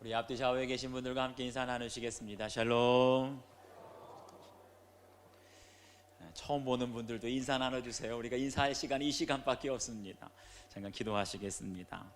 우리 앞뒤 좌우에 계신 분들과 함께 인사 나누시겠습니다. 샬롬. 처음 보는 분들도 인사 나눠주세요. 우리가 인사할 시간이 이 시간밖에 없습니다. 잠깐 기도하시겠습니다.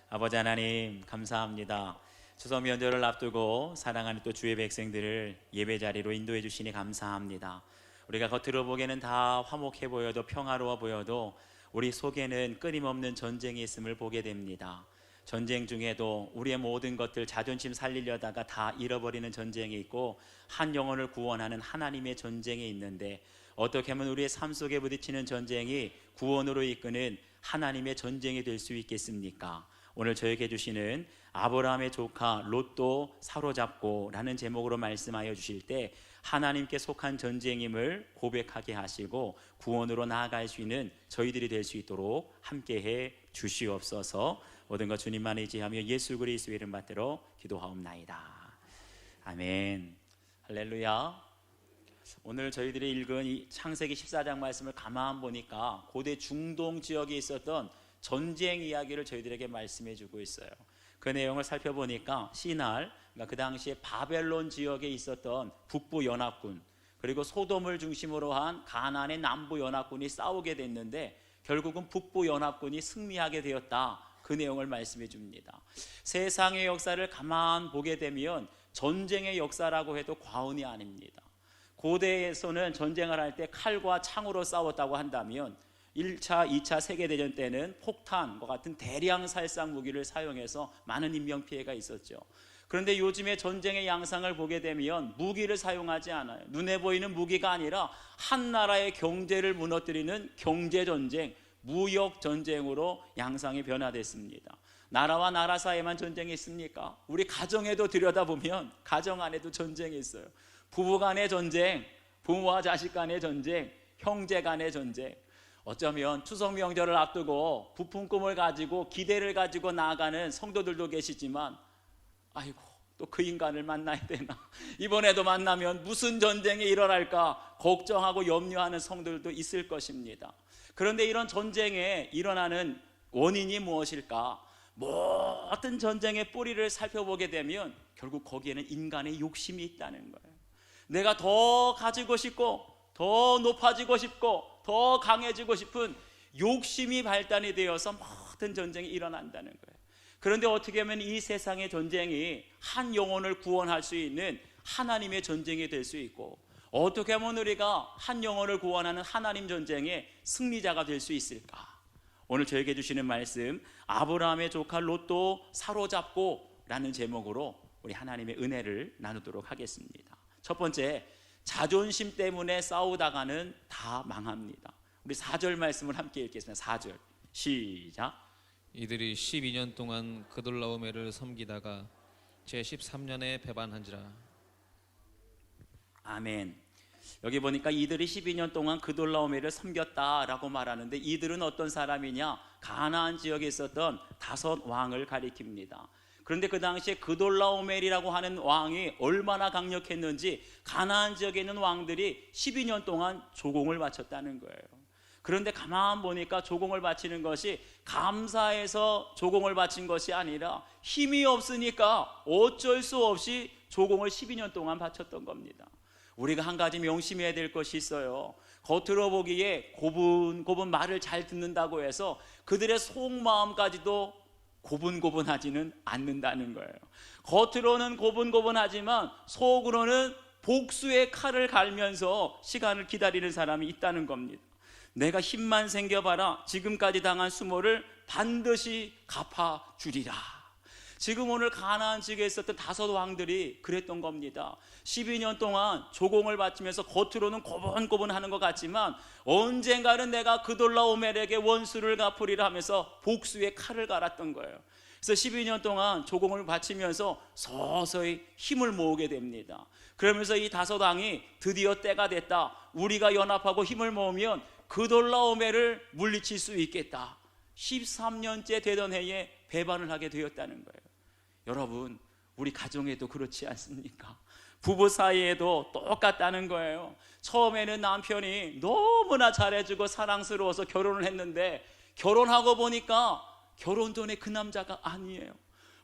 아버지 하나님 감사합니다. 추석 명절을 앞두고 사랑하는 또 주의 백성들을 예배 자리로 인도해 주시니 감사합니다. 우리가 겉으로 보기에는 다 화목해 보여도 평화로워 보여도 우리 속에는 끊임없는 전쟁이 있음을 보게 됩니다. 전쟁 중에도 우리의 모든 것들 자존심 살리려다가 다 잃어버리는 전쟁이 있고 한 영혼을 구원하는 하나님의 전쟁이 있는데, 어떻게 하면 우리의 삶 속에 부딪히는 전쟁이 구원으로 이끄는 하나님의 전쟁이 될 수 있겠습니까? 오늘 저에게 주시는 아브라함의 조카 롯도 사로잡고 라는 제목으로 말씀하여 주실 때 하나님께 속한 전쟁임을 고백하게 하시고 구원으로 나아갈 수 있는 저희들이 될 수 있도록 함께해 주시옵소서. 모든 것 주님만 의지하며 예수 그리스도의 이름 받들어 기도하옵나이다. 아멘. 할렐루야. 오늘 저희들이 읽은 이 창세기 14장 말씀을 가만 보니까 고대 중동 지역에 있었던 전쟁 이야기를 저희들에게 말씀해 주고 있어요. 그 내용을 살펴보니까 시날, 그러니까 그 당시에 바벨론 지역에 있었던 북부 연합군, 그리고 소돔을 중심으로 한 가나안의 남부 연합군이 싸우게 됐는데 결국은 북부 연합군이 승리하게 되었다. 그 내용을 말씀해 줍니다. 세상의 역사를 가만 보게 되면 전쟁의 역사라고 해도 과언이 아닙니다. 고대에서는 전쟁을 할 때 칼과 창으로 싸웠다고 한다면 1차, 2차 세계대전 때는 폭탄과 같은 대량 살상 무기를 사용해서 많은 인명피해가 있었죠. 그런데 요즘의 전쟁의 양상을 보게 되면 무기를 사용하지 않아요. 눈에 보이는 무기가 아니라 한 나라의 경제를 무너뜨리는 경제전쟁, 무역전쟁으로 양상이 변화됐습니다. 나라와 나라 사이에만 전쟁이 있습니까? 우리 가정에도 들여다보면 가정 안에도 전쟁이 있어요. 부부 간의 전쟁, 부모와 자식 간의 전쟁, 형제 간의 전쟁. 어쩌면 추석 명절을 앞두고 부푼 꿈을 가지고 기대를 가지고 나아가는 성도들도 계시지만, 아이고 또 그 인간을 만나야 되나, 이번에도 만나면 무슨 전쟁이 일어날까 걱정하고 염려하는 성도들도 있을 것입니다. 그런데 이런 전쟁에 일어나는 원인이 무엇일까? 모든 전쟁의 뿌리를 살펴보게 되면 결국 거기에는 인간의 욕심이 있다는 거예요. 내가 더 가지고 싶고 더 높아지고 싶고 더 강해지고 싶은 욕심이 발단이 되어서 모든 전쟁이 일어난다는 거예요. 그런데 어떻게 하면 이 세상의 전쟁이 한 영혼을 구원할 수 있는 하나님의 전쟁이 될 수 있고, 어떻게 하면 우리가 한 영혼을 구원하는 하나님 전쟁의 승리자가 될 수 있을까? 오늘 저에게 주시는 말씀, 아브라함의 조카 롯도 사로잡고 라는 제목으로 우리 하나님의 은혜를 나누도록 하겠습니다. 첫 번째, 자존심 때문에 싸우다가는 다 망합니다. 우리 4절 말씀을 함께 읽겠습니다. 4절 시작. 이들이 12년 동안 그돌라오메를 섬기다가 제13년에 배반한지라. 아멘. 여기 보니까 이들이 12년 동안 그돌라오메를 섬겼다라고 말하는데, 이들은 어떤 사람이냐? 가나안 지역에 있었던 5 왕을 가리킵니다. 그런데 그 당시에 그돌라오멜이라고 하는 왕이 얼마나 강력했는지 가나안 지역에 있는 왕들이 12년 동안 조공을 바쳤다는 거예요. 그런데 가만 보니까 조공을 바치는 것이 감사해서 조공을 바친 것이 아니라 힘이 없으니까 어쩔 수 없이 조공을 12년 동안 바쳤던 겁니다. 우리가 한 가지 명심해야 될 것이 있어요. 겉으로 보기에 고분고분 말을 잘 듣는다고 해서 그들의 속마음까지도 고분고분하지는 않는다는 거예요. 겉으로는 고분고분하지만 속으로는 복수의 칼을 갈면서 시간을 기다리는 사람이 있다는 겁니다. 내가 힘만 생겨봐라, 지금까지 당한 수모를 반드시 갚아주리라. 지금 오늘 가나안 지역에 있었던 5 왕들이 그랬던 겁니다. 12년 동안 조공을 바치면서 겉으로는 고분고분하는 것 같지만 언젠가는 내가 그돌라오멜에게 원수를 갚으리라 하면서 복수의 칼을 갈았던 거예요. 그래서 12년 동안 조공을 바치면서 서서히 힘을 모으게 됩니다. 그러면서 이 5 왕이 드디어 때가 됐다, 우리가 연합하고 힘을 모으면 그돌라오멜을 물리칠 수 있겠다. 13년째 되던 해에 배반을 하게 되었다는 거예요. 여러분, 우리 가정에도 그렇지 않습니까? 부부 사이에도 똑같다는 거예요. 처음에는 남편이 너무나 잘해주고 사랑스러워서 결혼을 했는데 결혼하고 보니까 결혼 전에 그 남자가 아니에요.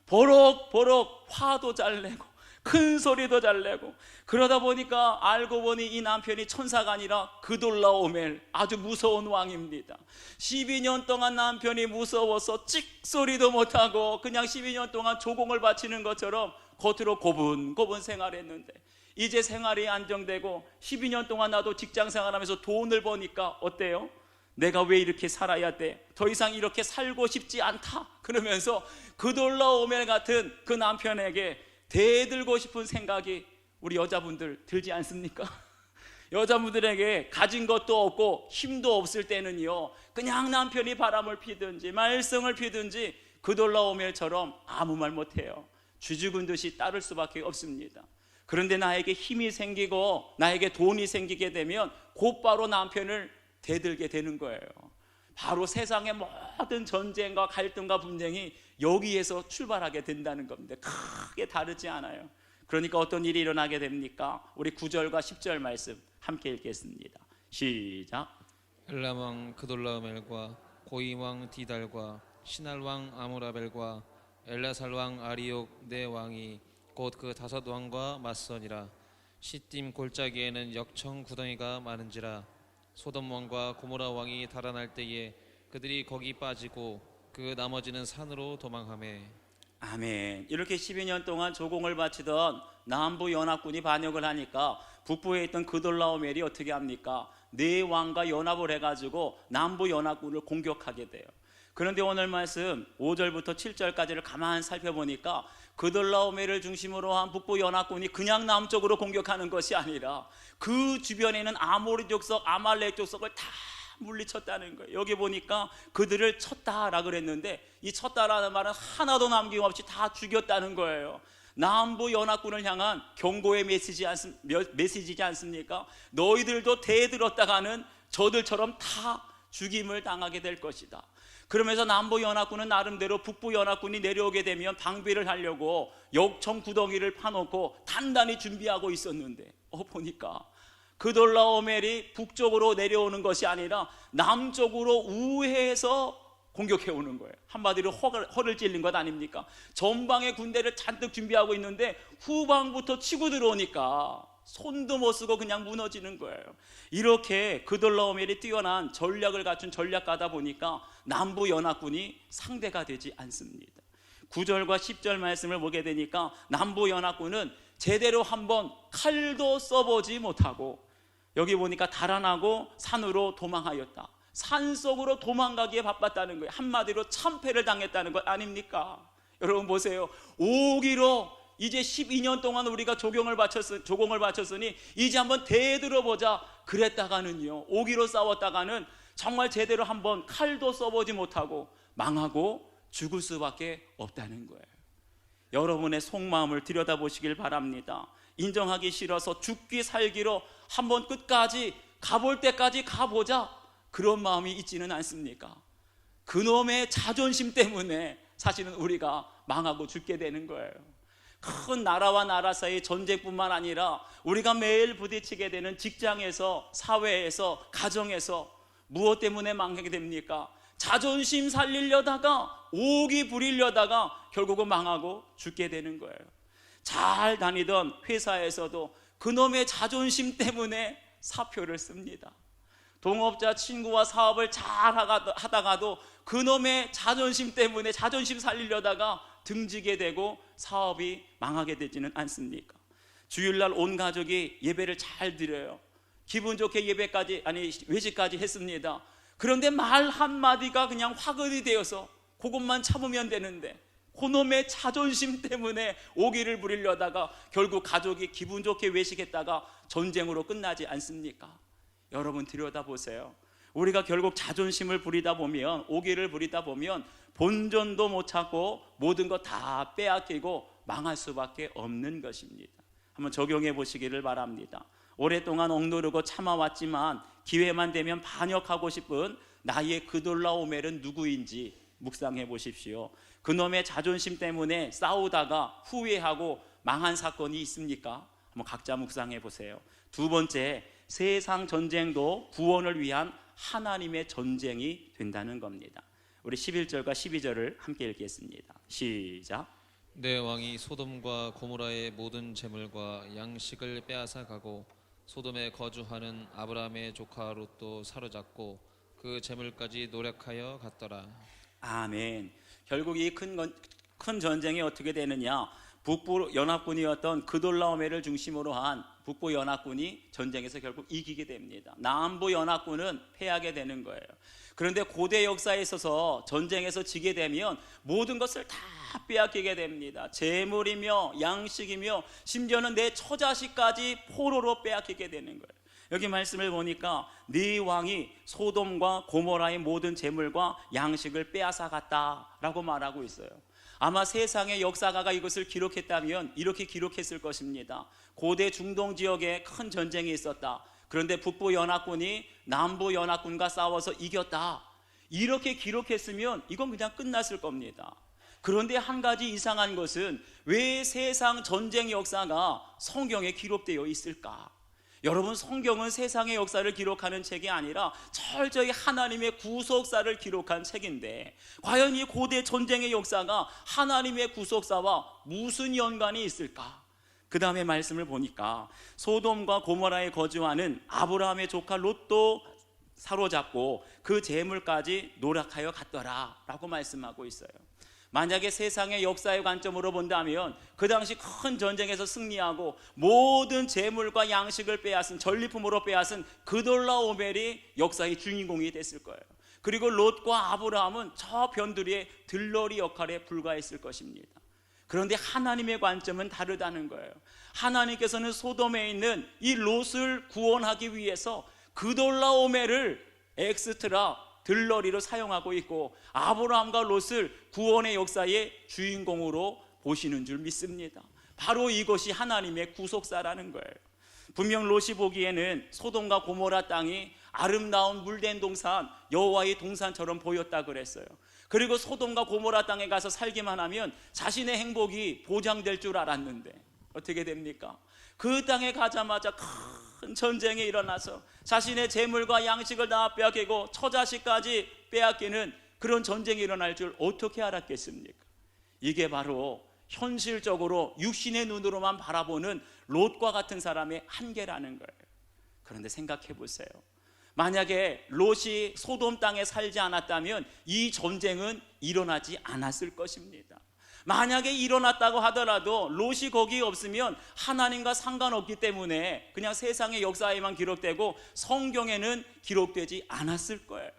버럭버럭 화도 잘 내고 큰 소리도 잘 내고, 그러다 보니까 알고 보니 이 남편이 천사가 아니라 그돌라오멜, 아주 무서운 왕입니다. 12년 동안 남편이 무서워서 찍소리도 못하고 그냥 12년 동안 조공을 바치는 것처럼 겉으로 고분고분 생활했는데, 이제 생활이 안정되고 12년 동안 나도 직장 생활하면서 돈을 버니까 어때요? 내가 왜 이렇게 살아야 돼? 더 이상 이렇게 살고 싶지 않다. 그러면서 그돌라오멜 같은 그 남편에게 대들고 싶은 생각이 우리 여자분들 들지 않습니까? 여자분들에게 가진 것도 없고 힘도 없을 때는요, 그냥 남편이 바람을 피든지 말썽을 피든지 그돌라오멜처럼 아무 말 못해요. 쥐죽은 듯이 따를 수밖에 없습니다. 그런데 나에게 힘이 생기고 나에게 돈이 생기게 되면 곧바로 남편을 대들게 되는 거예요. 바로 세상의 모든 전쟁과 갈등과 분쟁이 여기에서 출발하게 된다는 겁니다. 크게 다르지 않아요. 그러니까 어떤 일이 일어나게 됩니까? 우리 9절과 10절 말씀 함께 읽겠습니다. 시작. 엘람 왕 그돌라오멜과 고임 왕 디달과 시날 왕 아무라벨과 엘라살 왕 아리옥 네 왕이 곧 그 5 왕과 맞서니라. 시딤 골짜기에는 역청 구덩이가 많은지라. 소돔 왕과 고모라 왕이 달아날 때에 그들이 거기 빠지고 그 나머지는 산으로 도망하매. 아멘. 이렇게 12년 동안 조공을 바치던 남부 연합군이 반역을 하니까 북부에 있던 그돌라오멜이 어떻게 합니까? 네 왕과 연합을 해가지고 남부 연합군을 공격하게 돼요. 그런데 오늘 말씀 5절부터 7절까지를 가만히 살펴보니까 그돌라오멜을 중심으로 한 북부 연합군이 그냥 남쪽으로 공격하는 것이 아니라 그 주변에 있는 아모리 족속, 아말렉 족속을 다 물리쳤다는 거예요. 여기 보니까 그들을 쳤다라 그랬는데, 이 쳤다라는 말은 하나도 남김없이 다 죽였다는 거예요. 남부 연합군을 향한 경고의 메시지지 않습니까? 너희들도 대들었다가는 저들처럼 다 죽임을 당하게 될 것이다. 그러면서 남부 연합군은 나름대로 북부 연합군이 내려오게 되면 방비를 하려고 역청 구덩이를 파놓고 단단히 준비하고 있었는데, 보니까 그돌라오멜이 북쪽으로 내려오는 것이 아니라 남쪽으로 우회해서 공격해 오는 거예요. 한마디로 허를 찔린 것 아닙니까? 전방에 군대를 잔뜩 준비하고 있는데 후방부터 치고 들어오니까 손도 못 쓰고 그냥 무너지는 거예요. 이렇게 그돌라오멜이 뛰어난 전략을 갖춘 전략가다 보니까 남부 연합군이 상대가 되지 않습니다. 9절과 10절 말씀을 보게 되니까 남부 연합군은 제대로 한번 칼도 써보지 못하고, 여기 보니까 달아나고 산으로 도망하였다. 산속으로 도망가기에 바빴다는 거예요. 한마디로 참패를 당했다는 것 아닙니까? 여러분 보세요. 오기로 이제 12년 동안 우리가 조공을 바쳤으니 이제 한번 대들어보자 그랬다가는요, 오기로 싸웠다가는 정말 제대로 한번 칼도 써보지 못하고 망하고 죽을 수밖에 없다는 거예요. 여러분의 속마음을 들여다보시길 바랍니다. 인정하기 싫어서 죽기 살기로 한번 끝까지 가볼 때까지 가보자, 그런 마음이 있지는 않습니까? 그놈의 자존심 때문에 사실은 우리가 망하고 죽게 되는 거예요. 큰 나라와 나라 사이의 전쟁뿐만 아니라 우리가 매일 부딪히게 되는 직장에서, 사회에서, 가정에서 무엇 때문에 망하게 됩니까? 자존심 살리려다가, 오기 부리려다가 결국은 망하고 죽게 되는 거예요. 잘 다니던 회사에서도 그놈의 자존심 때문에 사표를 씁니다. 동업자 친구와 사업을 잘 하다가도 그놈의 자존심 때문에 자존심 살리려다가 등지게 되고 사업이 망하게 되지는 않습니까? 주일날 온 가족이 예배를 잘 드려요. 기분 좋게 외식까지 했습니다. 그런데 말 한마디가 그냥 화근이 되어서 그것만 참으면 되는데, 그놈의 자존심 때문에 오기를 부리려다가 결국 가족이 기분 좋게 외식했다가 전쟁으로 끝나지 않습니까? 여러분 들여다보세요. 우리가 결국 자존심을 부리다 보면, 오기를 부리다 보면 본전도 못 찾고 모든 거 다 빼앗기고 망할 수밖에 없는 것입니다. 한번 적용해 보시기를 바랍니다. 오랫동안 억누르고 참아왔지만 기회만 되면 반역하고 싶은 나의 그돌라오멜은 누구인지 묵상해 보십시오. 그놈의 자존심 때문에 싸우다가 후회하고 망한 사건이 있습니까? 한번 각자 묵상해 보세요. 두 번째, 세상 전쟁도 구원을 위한 하나님의 전쟁이 된다는 겁니다. 우리 11절과 12절을 함께 읽겠습니다. 시작. 내 왕이 소돔과 고모라의 모든 재물과 양식을 빼앗아 가고 소돔에 거주하는 아브라함의 조카 롯도 사로잡고 그 재물까지 노력하여 갔더라. 아멘. 결국 이 큰 전쟁이 어떻게 되느냐? 북부 연합군이었던 그돌라오메를 중심으로 한 북부 연합군이 전쟁에서 결국 이기게 됩니다. 남부 연합군은 패하게 되는 거예요. 그런데 고대 역사에 있어서 전쟁에서 지게 되면 모든 것을 다 빼앗기게 됩니다. 재물이며 양식이며 심지어는 내 처자식까지 포로로 빼앗기게 되는 거예요. 여기 말씀을 보니까 네 왕이 소돔과 고모라의 모든 재물과 양식을 빼앗아 갔다라고 말하고 있어요. 아마 세상의 역사가가 이것을 기록했다면 이렇게 기록했을 것입니다. 고대 중동 지역에 큰 전쟁이 있었다. 그런데 북부 연합군이 남부 연합군과 싸워서 이겼다. 이렇게 기록했으면 이건 그냥 끝났을 겁니다. 그런데 한 가지 이상한 것은 왜 세상 전쟁 역사가 성경에 기록되어 있을까? 여러분, 성경은 세상의 역사를 기록하는 책이 아니라 철저히 하나님의 구속사를 기록한 책인데 과연 이 고대 전쟁의 역사가 하나님의 구속사와 무슨 연관이 있을까? 그 다음에 말씀을 보니까 소돔과 고모라에 거주하는 아브라함의 조카 롯도 사로잡고 그 재물까지 노력하여 갔더라 라고 말씀하고 있어요. 만약에 세상의 역사의 관점으로 본다면 그 당시 큰 전쟁에서 승리하고 모든 재물과 양식을 빼앗은, 전리품으로 빼앗은 그돌라오멜이 역사의 주인공이 됐을 거예요. 그리고 롯과 아브라함은 저 변두리의 들러리 역할에 불과했을 것입니다. 그런데 하나님의 관점은 다르다는 거예요. 하나님께서는 소돔에 있는 이 롯을 구원하기 위해서 그돌라오멜을 엑스트라 들러리로 사용하고 있고 아브라함과 롯을 구원의 역사의 주인공으로 보시는 줄 믿습니다. 바로 이것이 하나님의 구속사라는 거예요. 분명 롯이 보기에는 소돔과 고모라 땅이 아름다운 물된 동산, 여호와의 동산처럼 보였다 그랬어요. 그리고 소돔과 고모라 땅에 가서 살기만 하면 자신의 행복이 보장될 줄 알았는데 어떻게 됩니까? 그 땅에 가자마자 큰 전쟁이 일어나서 자신의 재물과 양식을 다 빼앗기고 처자식까지 빼앗기는 그런 전쟁이 일어날 줄 어떻게 알았겠습니까? 이게 바로 현실적으로 육신의 눈으로만 바라보는 롯과 같은 사람의 한계라는 거예요. 그런데 생각해 보세요. 만약에 롯이 소돔 땅에 살지 않았다면 이 전쟁은 일어나지 않았을 것입니다. 만약에 일어났다고 하더라도 롯이 거기 없으면 하나님과 상관없기 때문에 그냥 세상의 역사에만 기록되고 성경에는 기록되지 않았을 거예요.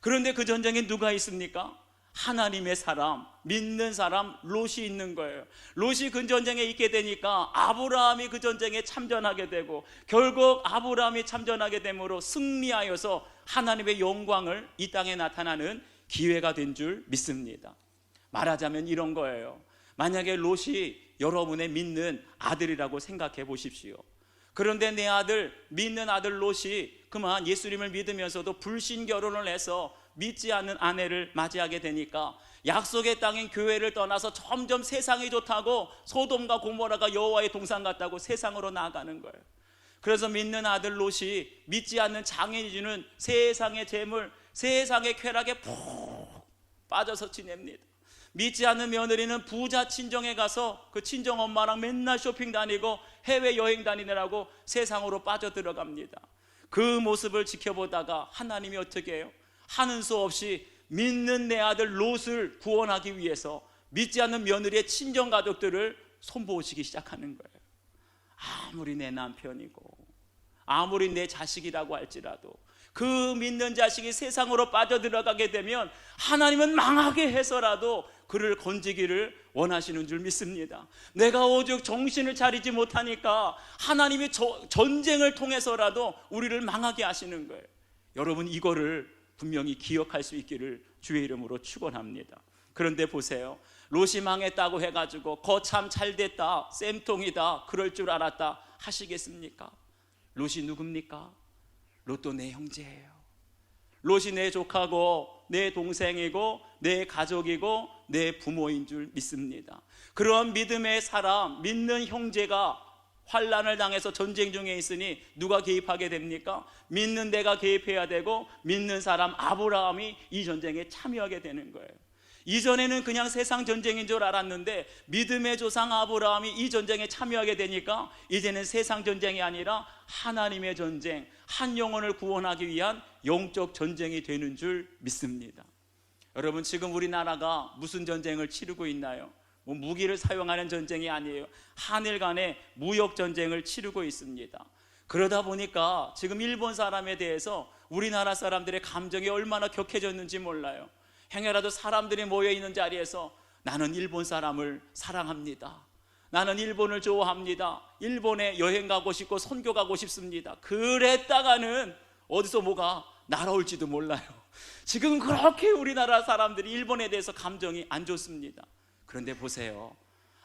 그런데 그 전쟁에 누가 있습니까? 하나님의 사람, 믿는 사람 롯이 있는 거예요. 롯이 그 전쟁에 있게 되니까 아브라함이 그 전쟁에 참전하게 되고 결국 아브라함이 참전하게 됨으로 승리하여서 하나님의 영광을 이 땅에 나타나는 기회가 된 줄 믿습니다. 말하자면 이런 거예요. 만약에 롯이 여러분의 믿는 아들이라고 생각해 보십시오. 그런데 내 아들, 믿는 아들 롯이 그만 예수님을 믿으면서도 불신 결혼을 해서 믿지 않는 아내를 맞이하게 되니까 약속의 땅인 교회를 떠나서 점점 세상이 좋다고 소돔과 고모라가 여호와의 동산 같다고 세상으로 나아가는 거예요. 그래서 믿는 아들 롯이 믿지 않는 장인이 주는 세상의 재물, 세상의 쾌락에 푹 빠져서 지냅니다. 믿지 않는 며느리는 부자 친정에 가서 그 친정 엄마랑 맨날 쇼핑 다니고 해외여행 다니느라고 세상으로 빠져들어갑니다. 그 모습을 지켜보다가 하나님이 어떻게 해요? 하는 수 없이 믿는 내 아들 롯을 구원하기 위해서 믿지 않는 며느리의 친정 가족들을 손보시기 시작하는 거예요. 아무리 내 남편이고 아무리 내 자식이라고 할지라도 그 믿는 자식이 세상으로 빠져들어가게 되면 하나님은 망하게 해서라도 그를 건지기를 원하시는 줄 믿습니다. 내가 오직 정신을 차리지 못하니까 하나님이 전쟁을 통해서라도 우리를 망하게 하시는 거예요. 여러분, 이거를 분명히 기억할 수 있기를 주의 이름으로 축원합니다. 그런데 보세요. 롯이 망했다고 해가지고 거참 잘됐다, 쌤통이다, 그럴 줄 알았다 하시겠습니까? 롯이 누굽니까? 롯도 내 형제예요. 롯이 내 조카고 내 동생이고 내 가족이고 내 부모인 줄 믿습니다. 그런 믿음의 사람, 믿는 형제가 환난을 당해서 전쟁 중에 있으니 누가 개입하게 됩니까? 믿는 데가 개입해야 되고 믿는 사람 아브라함이 이 전쟁에 참여하게 되는 거예요. 이전에는 그냥 세상 전쟁인 줄 알았는데 믿음의 조상 아브라함이 이 전쟁에 참여하게 되니까 이제는 세상 전쟁이 아니라 하나님의 전쟁, 한 영혼을 구원하기 위한 영적 전쟁이 되는 줄 믿습니다. 여러분, 지금 우리나라가 무슨 전쟁을 치르고 있나요? 무기를 사용하는 전쟁이 아니에요. 하늘 간의 무역 전쟁을 치르고 있습니다. 그러다 보니까 지금 일본 사람에 대해서 우리나라 사람들의 감정이 얼마나 격해졌는지 몰라요. 행여라도 사람들이 모여있는 자리에서 나는 일본 사람을 사랑합니다, 나는 일본을 좋아합니다, 일본에 여행 가고 싶고 선교 가고 싶습니다, 그랬다가는 어디서 뭐가 날아올지도 몰라요. 지금 그렇게 우리나라 사람들이 일본에 대해서 감정이 안 좋습니다. 그런데 보세요,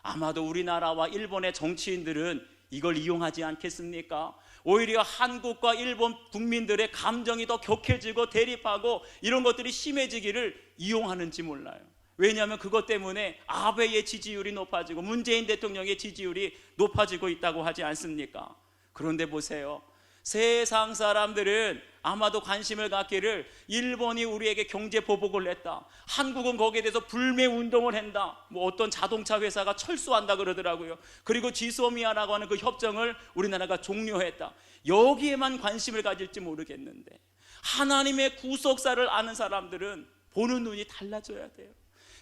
아마도 우리나라와 일본의 정치인들은 이걸 이용하지 않겠습니까? 오히려 한국과 일본 국민들의 감정이 더 격해지고 대립하고 이런 것들이 심해지기를 이용하는지 몰라요. 왜냐하면 그것 때문에 아베의 지지율이 높아지고 문재인 대통령의 지지율이 높아지고 있다고 하지 않습니까? 그런데 보세요, 세상 사람들은 아마도 관심을 갖기를 일본이 우리에게 경제 보복을 했다, 한국은 거기에 대해서 불매 운동을 한다, 어떤 자동차 회사가 철수한다 그러더라고요. 그리고 지소미아라고 하는 그 협정을 우리나라가 종료했다, 여기에만 관심을 가질지 모르겠는데 하나님의 구속사를 아는 사람들은 보는 눈이 달라져야 돼요.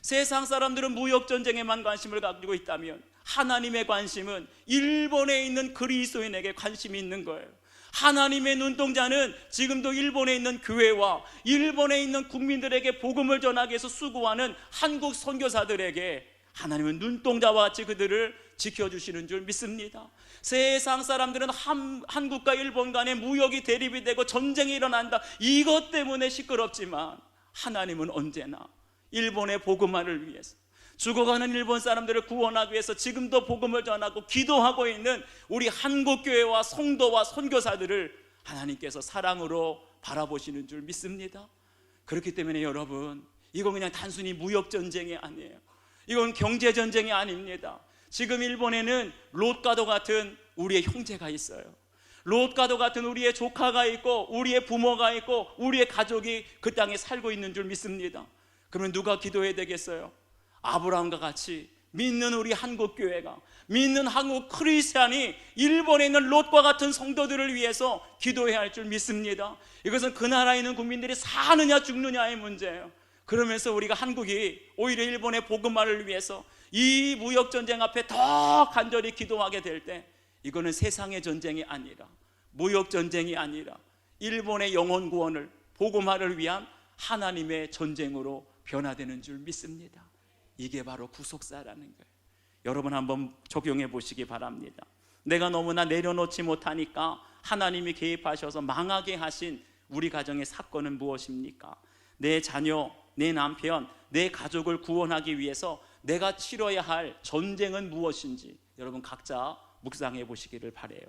세상 사람들은 무역전쟁에만 관심을 가지고 있다면 하나님의 관심은 일본에 있는 그리스도인에게 관심이 있는 거예요. 하나님의 눈동자는 지금도 일본에 있는 교회와 일본에 있는 국민들에게 복음을 전하기 위해서 수고하는 한국 선교사들에게 하나님은 눈동자와 같이 그들을 지켜주시는 줄 믿습니다. 세상 사람들은 한국과 일본 간의 무역이 대립이 되고 전쟁이 일어난다, 이것 때문에 시끄럽지만 하나님은 언제나 일본의 복음화를 위해서, 죽어가는 일본 사람들을 구원하기 위해서 지금도 복음을 전하고 기도하고 있는 우리 한국교회와 성도와 선교사들을 하나님께서 사랑으로 바라보시는 줄 믿습니다. 그렇기 때문에 여러분, 이건 그냥 단순히 무역전쟁이 아니에요. 이건 경제전쟁이 아닙니다. 지금 일본에는 롯과도 같은 우리의 형제가 있어요. 롯과도 같은 우리의 조카가 있고 우리의 부모가 있고 우리의 가족이 그 땅에 살고 있는 줄 믿습니다. 그러면 누가 기도해야 되겠어요? 아브라함과 같이 믿는 우리 한국교회가, 믿는 한국 크리스찬이 일본에 있는 롯과 같은 성도들을 위해서 기도해야 할 줄 믿습니다. 이것은 그 나라에 있는 국민들이 사느냐 죽느냐의 문제예요. 그러면서 우리가 한국이 오히려 일본의 복음화를 위해서 이 무역전쟁 앞에 더 간절히 기도하게 될 때, 이거는 세상의 전쟁이 아니라, 무역전쟁이 아니라 일본의 영혼 구원을, 복음화를 위한 하나님의 전쟁으로 변화되는 줄 믿습니다. 이게 바로 구속사라는 거예요. 여러분 한번 적용해 보시기 바랍니다. 내가 너무나 내려놓지 못하니까 하나님이 개입하셔서 망하게 하신 우리 가정의 사건은 무엇입니까? 내 자녀, 내 남편, 내 가족을 구원하기 위해서 내가 치러야 할 전쟁은 무엇인지 여러분 각자 묵상해 보시기를 바라요.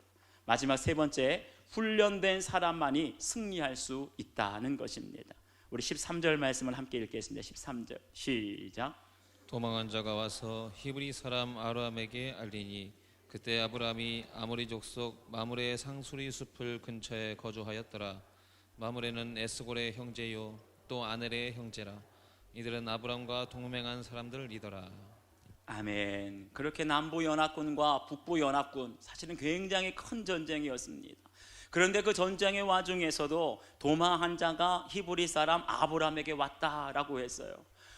마지막 세 번째, 훈련된 사람만이 승리할 수 있다는 것입니다. 우리 13절 말씀을 함께 읽겠습니다. 13절 시작. 도망한 자가 와서 히브리 사람 아브라함에게 알리니 그때 아브라함이 아모리 족속 마므레의 상수리 숲을 근처에 거주하였더라. 마므레는 에스골의 형제요 또 아넬의 형제라. 이들은 아브라함과 동맹한 사람들이더라. 아멘. 그렇게 남부 연합군과 북부 연합군, 사실은 굉장히 큰 전쟁이었습니다. 그런데 그 전쟁의 와중에서도 도망한 자가 히브리 사람 아브라함에게 왔다라고 했어요.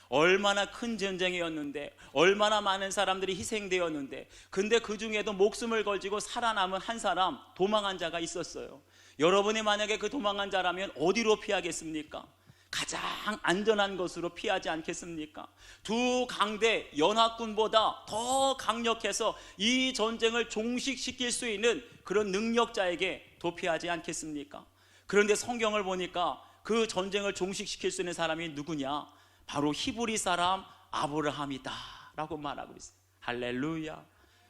얼마나 큰 전쟁이었는데, 얼마나 많은 사람들이 희생되었는데, 근데 그 중에도 목숨을 걸지고 살아남은 한 사람, 도망한 자가 있었어요. 여러분이 만약에 그 도망한 자라면 어디로 피하겠습니까? 가장 안전한 곳으로 피하지 않겠습니까? 두 강대 연합군보다 더 강력해서 이 전쟁을 종식시킬 수 있는 그런 능력자에게 도피하지 않겠습니까? 그런데 성경을 보니까 그 전쟁을 종식시킬 수 있는 사람이 누구냐? 바로 히브리 사람 아브라함이다 라고 말하고 있어요. 할렐루야.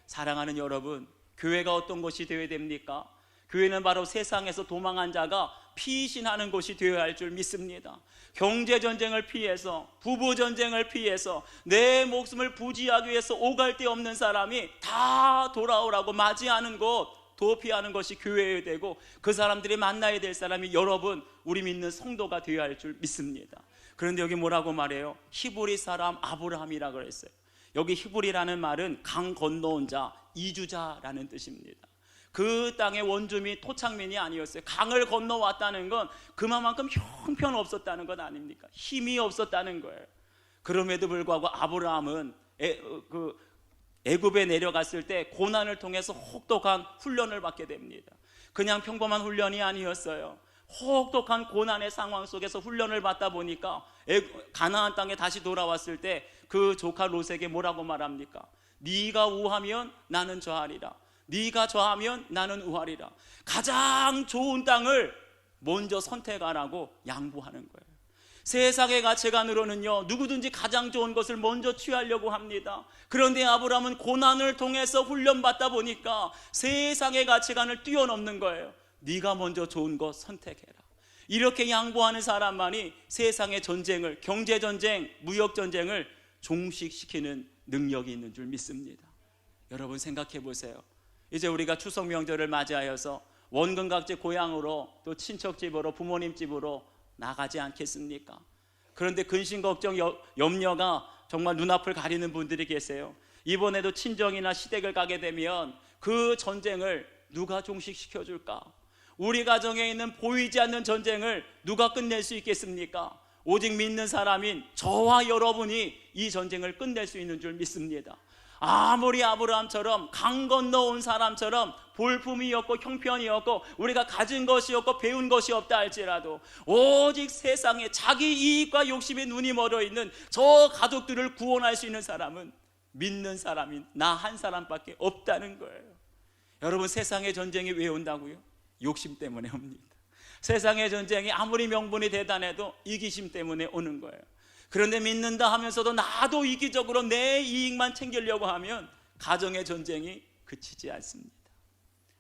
사랑하는 여러분, 교회가 어떤 것이 되어야 됩니까? 교회는 바로 세상에서 도망한 자가 피신하는 곳이 되어야 할 줄 믿습니다. 경제전쟁을 피해서, 부부전쟁을 피해서 내 목숨을 부지하기 위해서 오갈 데 없는 사람이 다 돌아오라고 맞이하는 곳, 도피하는 것이 교회여야 되고 그 사람들이 만나야 될 사람이 여러분, 우리 믿는 성도가 되어야 할 줄 믿습니다. 그런데 여기 뭐라고 말해요? 히브리 사람 아브라함이라고 그랬어요. 여기 히브리라는 말은 강 건너온 자, 이주자라는 뜻입니다. 그 땅의 원주민, 토착민이 아니었어요. 강을 건너왔다는 건 그만큼 형편 없었다는 것 아닙니까? 힘이 없었다는 거예요. 그럼에도 불구하고 아브라함은 애굽에 내려갔을 때 고난을 통해서 혹독한 훈련을 받게 됩니다. 그냥 평범한 훈련이 아니었어요. 혹독한 고난의 상황 속에서 훈련을 받다 보니까 가나안 땅에 다시 돌아왔을 때 그 조카 롯에게 뭐라고 말합니까? 네가 우하면 나는 저하리라, 네가 저하면 나는 우하리라. 가장 좋은 땅을 먼저 선택하라고 양보하는 거예요. 세상의 가치관으로는요, 누구든지 가장 좋은 것을 먼저 취하려고 합니다. 그런데 아브라함은 고난을 통해서 훈련받다 보니까 세상의 가치관을 뛰어넘는 거예요. 네가 먼저 좋은 것 선택해라. 이렇게 양보하는 사람만이 세상의 전쟁을, 경제전쟁, 무역전쟁을 종식시키는 능력이 있는 줄 믿습니다. 여러분 생각해 보세요. 이제 우리가 추석 명절을 맞이하여서 원근각지 고향으로, 또 친척 집으로, 부모님 집으로 나가지 않겠습니까? 그런데 근심 걱정 염려가 정말 눈앞을 가리는 분들이 계세요. 이번에도 친정이나 시댁을 가게 되면 그 전쟁을 누가 종식시켜 줄까? 우리 가정에 있는 보이지 않는 전쟁을 누가 끝낼 수 있겠습니까? 오직 믿는 사람인 저와 여러분이 이 전쟁을 끝낼 수 있는 줄 믿습니다. 아무리 아브라함처럼 강 건너온 사람처럼 볼품이 없고 형편이 없고 우리가 가진 것이 없고 배운 것이 없다 할지라도 오직 세상에 자기 이익과 욕심에 눈이 멀어 있는 저 가족들을 구원할 수 있는 사람은 믿는 사람인 나 한 사람밖에 없다는 거예요. 여러분, 세상의 전쟁이 왜 온다고요? 욕심 때문에 옵니다. 세상의 전쟁이 아무리 명분이 대단해도 이기심 때문에 오는 거예요. 그런데 믿는다 하면서도 나도 이기적으로 내 이익만 챙기려고 하면 가정의 전쟁이 그치지 않습니다.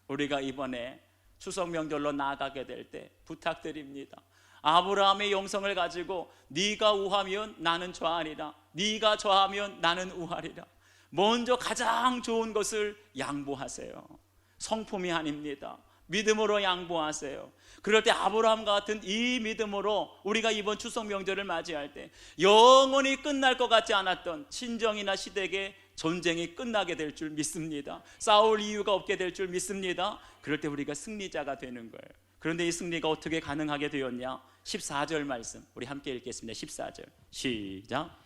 우리가 이번에 추석 명절로 나아가게 될 때 부탁드립니다. 아브라함의 영성을 가지고 네가 우하면 나는 좌하리라, 네가 좌하면 나는 우하리라. 먼저 가장 좋은 것을 양보하세요. 성품이 아닙니다. 믿음으로 양보하세요. 그럴 때 아브라함 같은 이 믿음으로 우리가 이번 추석 명절을 맞이할 때 영원히 끝날 것 같지 않았던 친정이나 시댁의 전쟁이 끝나게 될 줄 믿습니다. 싸울 이유가 없게 될 줄 믿습니다. 그럴 때 우리가 승리자가 되는 거예요. 그런데 이 승리가 어떻게 가능하게 되었냐? 14절 말씀 우리 함께 읽겠습니다. 14절 시작.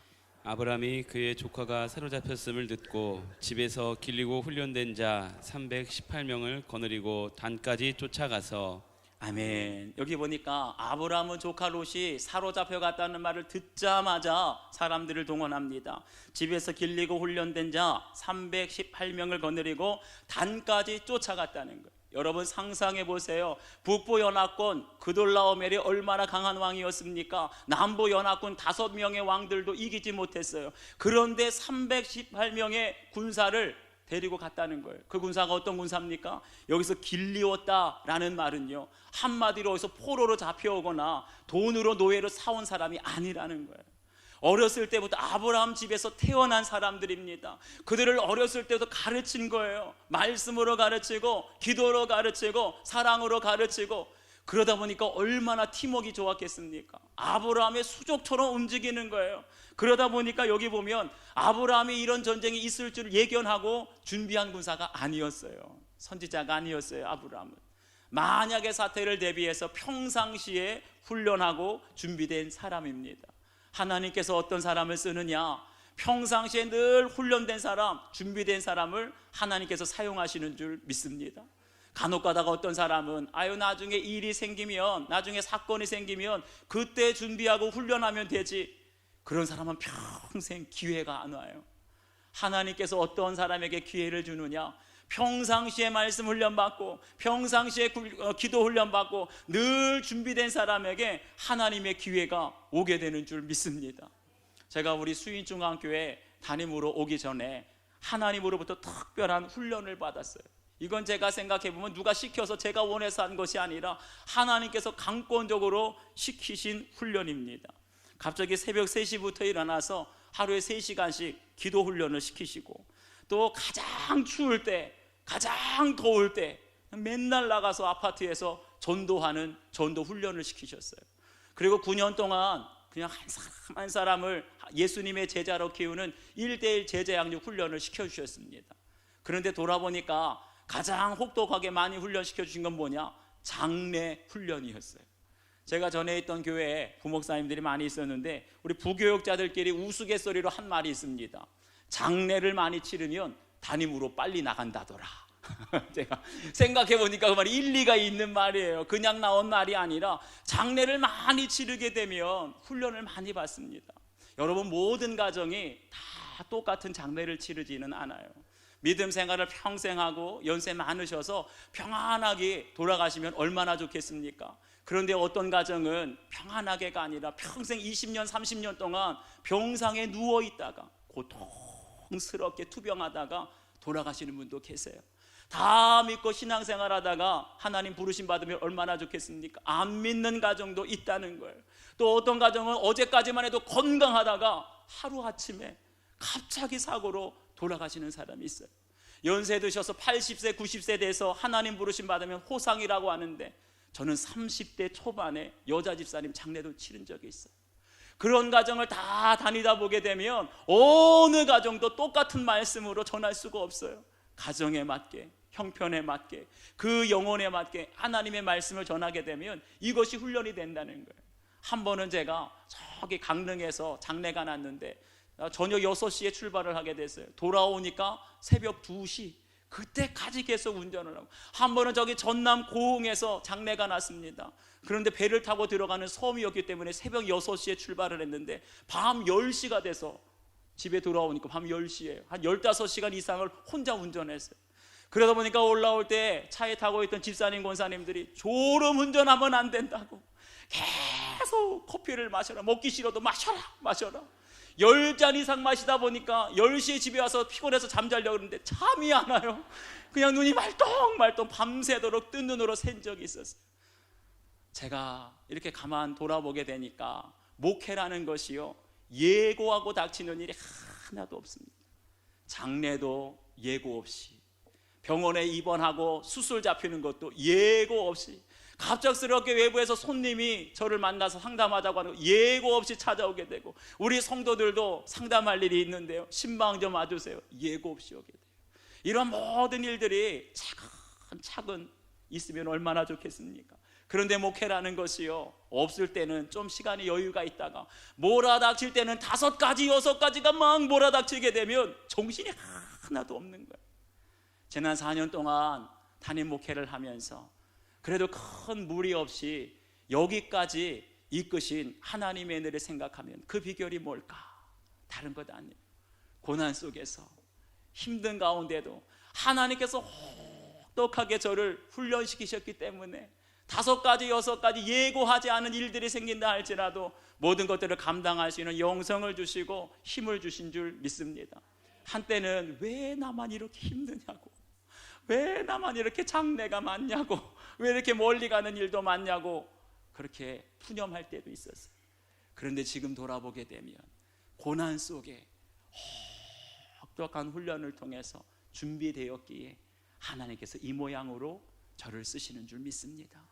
아브라함이 그의 조카가 사로잡혔음을 듣고 집에서 길리고 훈련된 자 318명을 거느리고 단까지 쫓아가서. 아멘. 여기 보니까 아브라함은 조카 롯이 사로잡혀 갔다는 말을 듣자마자 사람들을 동원합니다. 집에서 길리고 훈련된 자 318명을 거느리고 단까지 쫓아갔다는 거예요. 여러분 상상해 보세요. 북부 연합군 그돌라오멜이 얼마나 강한 왕이었습니까? 남부 연합군 5명의 왕들도 이기지 못했어요. 그런데 318명의 군사를 데리고 갔다는 거예요. 그 군사가 어떤 군사입니까? 여기서 길리웠다라는 말은요, 한마디로 여기서 포로로 잡혀오거나 돈으로 노예로 사온 사람이 아니라는 거예요. 어렸을 때부터 아브라함 집에서 태어난 사람들입니다. 그들을 어렸을 때부터 가르친 거예요. 말씀으로 가르치고 기도로 가르치고 사랑으로 가르치고, 그러다 보니까 얼마나 팀워크가 좋았겠습니까? 아브라함의 수족처럼 움직이는 거예요. 그러다 보니까 여기 보면 아브라함이 이런 전쟁이 있을 줄 예견하고 준비한 군사가 아니었어요. 선지자가 아니었어요. 아브라함은 만약의 사태를 대비해서 평상시에 훈련하고 준비된 사람입니다. 하나님께서 어떤 사람을 쓰느냐? 평상시에 늘 훈련된 사람, 준비된 사람을 하나님께서 사용하시는 줄 믿습니다. 간혹 가다가 어떤 사람은 나중에 일이 생기면, 나중에 사건이 생기면 그때 준비하고 훈련하면 되지. 그런 사람은 평생 기회가 안 와요. 하나님께서 어떤 사람에게 기회를 주느냐? 평상시에 말씀 훈련받고 평상시에 기도 훈련받고 늘 준비된 사람에게 하나님의 기회가 오게 되는 줄 믿습니다. 제가 우리 수인중앙교회 담임으로 오기 전에 하나님으로부터 특별한 훈련을 받았어요. 이건 제가 생각해 보면 누가 시켜서 제가 원해서 한 것이 아니라 하나님께서 강권적으로 시키신 훈련입니다. 갑자기 새벽 3시부터 일어나서 하루에 3시간씩 기도 훈련을 시키시고, 또 가장 추울 때, 가장 더울 때 맨날 나가서 아파트에서 전도하는 전도 훈련을 시키셨어요. 그리고 9년 동안 그냥 한 사람 한 사람을 예수님의 제자로 키우는 1:1 제자 양육 훈련을 시켜주셨습니다. 그런데 돌아보니까 가장 혹독하게 많이 훈련시켜 주신 건 뭐냐? 장례 훈련이었어요. 제가 전에 있던 교회에 부목사님들이 많이 있었는데 우리 부교육자들끼리 우스갯소리로 한 말이 있습니다. 장례를 많이 치르면 담임으로 빨리 나간다더라. 제가 생각해 보니까 그 말이 일리가 있는 말이에요. 그냥 나온 말이 아니라 장례를 많이 치르게 되면 훈련을 많이 받습니다. 여러분, 모든 가정이 다 똑같은 장례를 치르지는 않아요. 믿음 생활을 평생 하고 연세 많으셔서 평안하게 돌아가시면 얼마나 좋겠습니까? 그런데 어떤 가정은 평안하게가 아니라 평생 20년 30년 동안 병상에 누워 있다가 고통스럽게 투병하다가 돌아가시는 분도 계세요. 다 믿고 신앙생활 하다가 하나님 부르심 받으면 얼마나 좋겠습니까? 안 믿는 가정도 있다는 거예요. 또 어떤 가정은 어제까지만 해도 건강하다가 하루아침에 갑자기 사고로 돌아가시는 사람이 있어요. 연세 드셔서 80세 90세 돼서 하나님 부르심 받으면 호상이라고 하는데 저는 30대 초반에 여자 집사님 장례도 치른 적이 있어요. 그런 가정을 다 다니다 보게 되면 어느 가정도 똑같은 말씀으로 전할 수가 없어요. 가정에 맞게, 형편에 맞게, 그 영혼에 맞게 하나님의 말씀을 전하게 되면 이것이 훈련이 된다는 거예요. 한 번은 제가 저기 강릉에서 장례가 났는데 저녁 6시에 출발을 하게 됐어요. 돌아오니까 새벽 2시, 그때까지 계속 운전을 하고, 한 번은 저기 전남 고흥에서 장례가 났습니다. 그런데 배를 타고 들어가는 섬이었기 때문에 새벽 6시에 출발을 했는데 밤 10시가 돼서 집에 돌아오니까 밤 10시예요. 한 15시간 이상을 혼자 운전했어요. 그러다 보니까 올라올 때 차에 타고 있던 집사님 권사님들이 졸음 운전하면 안 된다고 계속 커피를 마셔라, 먹기 싫어도 마셔라 10잔 이상 마시다 보니까 10시에 집에 와서 피곤해서 잠자려고 그러는데 잠이 안 와요. 그냥 눈이 말똥말똥 밤새도록 뜬 눈으로 샌 적이 있었어요. 제가 이렇게 가만 돌아보게 되니까 목회라는 것이요, 예고하고 닥치는 일이 하나도 없습니다. 장례도 예고 없이, 병원에 입원하고 수술 잡히는 것도 예고 없이, 갑작스럽게 외부에서 손님이 저를 만나서 상담하자고 하는 거 예고 없이 찾아오게 되고, 우리 성도들도 상담할 일이 있는데요, 신방 좀 와주세요, 예고 없이 오게 돼요. 이런 모든 일들이 차근차근 있으면 얼마나 좋겠습니까? 그런데 목회라는 것이요, 없을 때는 좀 시간이 여유가 있다가 몰아닥칠 때는 5가지 6가지가 막 몰아닥치게 되면 정신이 하나도 없는 거예요. 지난 4년 동안 담임 목회를 하면서 그래도 큰 무리 없이 여기까지 이끄신 하나님의 은혜를 생각하면 그 비결이 뭘까? 다른 것 아니에요. 고난 속에서 힘든 가운데도 하나님께서 혹독하게 저를 훈련시키셨기 때문에 5가지 6가지 예고하지 않은 일들이 생긴다 할지라도 모든 것들을 감당할 수 있는 영성을 주시고 힘을 주신 줄 믿습니다. 한때는 왜 나만 이렇게 힘드냐고, 왜 나만 이렇게 장래가 많냐고, 왜 이렇게 멀리 가는 일도 많냐고 그렇게 푸념할 때도 있었어요. 그런데 지금 돌아보게 되면 고난 속에 혹독한 훈련을 통해서 준비되었기에 하나님께서 이 모양으로 저를 쓰시는 줄 믿습니다.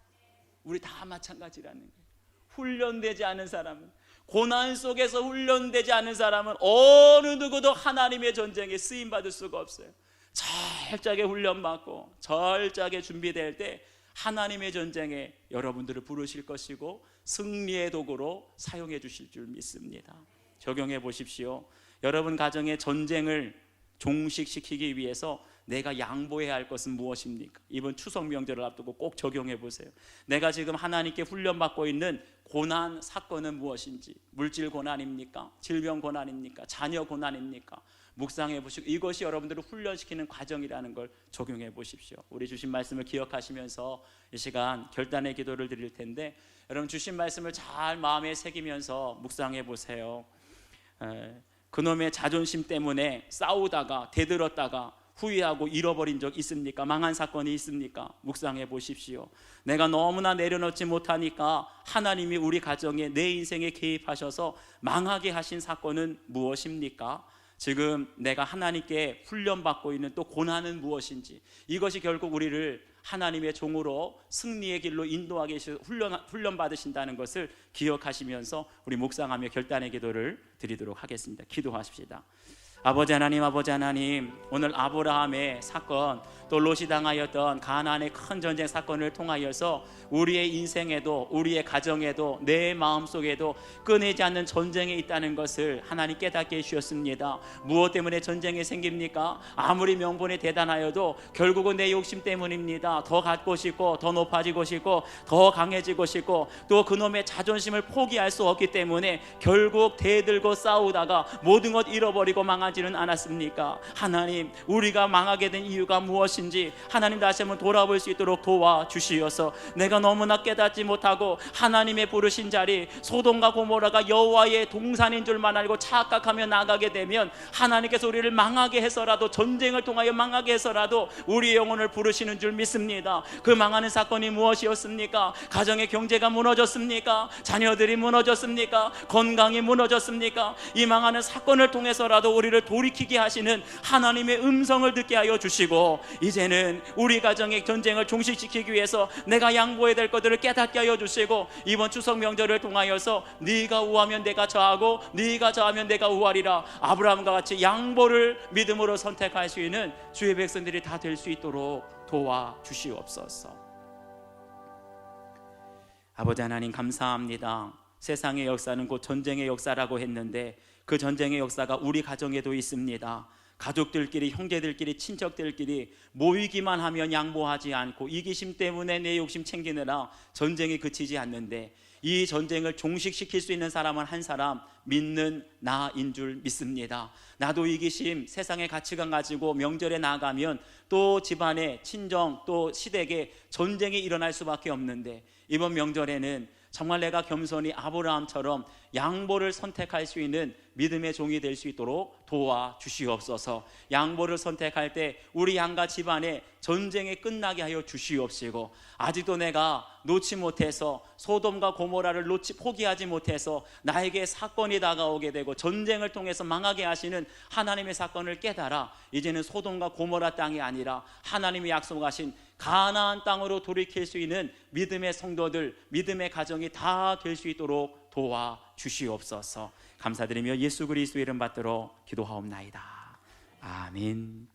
우리 다 마찬가지라는 거예요. 훈련되지 않은 사람은, 고난 속에서 훈련되지 않은 사람은 어느 누구도 하나님의 전쟁에 쓰임받을 수가 없어요. 철저하게 훈련받고 철저하게 준비될 때 하나님의 전쟁에 여러분들을 부르실 것이고 승리의 도구로 사용해 주실 줄 믿습니다. 적용해 보십시오. 여러분 가정의 전쟁을 종식시키기 위해서 내가 양보해야 할 것은 무엇입니까? 이번 추석 명절을 앞두고 꼭 적용해 보세요. 내가 지금 하나님께 훈련받고 있는 고난 사건은 무엇인지, 물질 고난입니까? 질병 고난입니까? 자녀 고난입니까? 묵상해 보시고 이것이 여러분들을 훈련시키는 과정이라는 걸 적용해 보십시오. 우리 주신 말씀을 기억하시면서 이 시간 결단의 기도를 드릴 텐데, 여러분 주신 말씀을 잘 마음에 새기면서 묵상해 보세요. 그놈의 자존심 때문에 싸우다가 대들었다가 후회하고 잃어버린 적 있습니까? 망한 사건이 있습니까? 묵상해 보십시오. 내가 너무나 내려놓지 못하니까 하나님이 우리 가정에, 내 인생에 개입하셔서 망하게 하신 사건은 무엇입니까? 지금 내가 하나님께 훈련받고 있는 또 고난은 무엇인지, 이것이 결국 우리를 하나님의 종으로 승리의 길로 인도하게 훈련 받으신다는 것을 기억하시면서 우리 묵상하며 결단의 기도를 드리도록 하겠습니다. 기도하십시다. 아버지 하나님, 오늘 아브라함의 사건, 또 롯이 당하였던 가나안의 큰 전쟁 사건을 통하여서 우리의 인생에도, 우리의 가정에도, 내 마음속에도 끊이지 않는 전쟁이 있다는 것을 하나님 깨닫게 해주셨습니다. 무엇 때문에 전쟁이 생깁니까? 아무리 명분이 대단하여도 결국은 내 욕심 때문입니다. 더 갖고 싶고, 더 높아지고 싶고, 더 강해지고 싶고, 또 그놈의 자존심을 포기할 수 없기 때문에 결국 대들고 싸우다가 모든 것 잃어버리고 망하지는 않았습니까? 하나님, 우리가 망하게 된 이유가 무엇인지 하나님 다시 한번 돌아볼 수 있도록 도와주시어서, 내가 너무나 깨닫지 못하고 하나님의 부르신 자리, 소돔과 고모라가 여호와의 동산인 줄만 알고 착각하며 나가게 되면 하나님께서 우리를 망하게 해서라도, 전쟁을 통하여 망하게 해서라도 우리의 영혼을 부르시는 줄 믿습니다. 그 망하는 사건이 무엇이었습니까? 가정의 경제가 무너졌습니까? 자녀들이 무너졌습니까? 건강이 무너졌습니까? 이 망하는 사건을 통해서라도 우리를 돌이키게 하시는 하나님의 음성을 듣게 하여 주시고, 이제는 우리 가정의 전쟁을 종식시키기 위해서 내가 양보해야 될 것들을 깨닫게 하여 주시고, 이번 추석 명절을 통하여서 네가 우하면 내가 저하고 네가 저하면 내가 우하리라, 아브라함과 같이 양보를 믿음으로 선택할 수 있는 주의 백성들이 다 될 수 있도록 도와주시옵소서. 아버지 하나님, 감사합니다. 세상의 역사는 곧 전쟁의 역사라고 했는데 그 전쟁의 역사가 우리 가정에도 있습니다. 가족들끼리, 형제들끼리, 친척들끼리 모이기만 하면 양보하지 않고 이기심 때문에 내 욕심 챙기느라 전쟁이 그치지 않는데, 이 전쟁을 종식시킬 수 있는 사람은 한 사람, 믿는 나인 줄 믿습니다. 나도 이기심, 세상의 가치관 가지고 명절에 나가면 또 집안에, 친정, 또 시댁에 전쟁이 일어날 수밖에 없는데, 이번 명절에는 정말 내가 겸손히 아브라함처럼 양보를 선택할 수 있는 믿음의 종이 될 수 있도록 도와주시옵소서. 양보를 선택할 때 우리 양가 집안에 전쟁이 끝나게 하여 주시옵시고, 아직도 내가 놓지 못해서, 소돔과 고모라를 포기하지 못해서 나에게 사건이 다가오게 되고 전쟁을 통해서 망하게 하시는 하나님의 사건을 깨달아 이제는 소돔과 고모라 땅이 아니라 하나님이 약속하신 가나안 땅으로 돌이킬 수 있는 믿음의 성도들, 믿음의 가정이 다 될 수 있도록 도와주시옵소서. 감사드리며 예수 그리스도의 이름 받들어 기도하옵나이다. 아멘.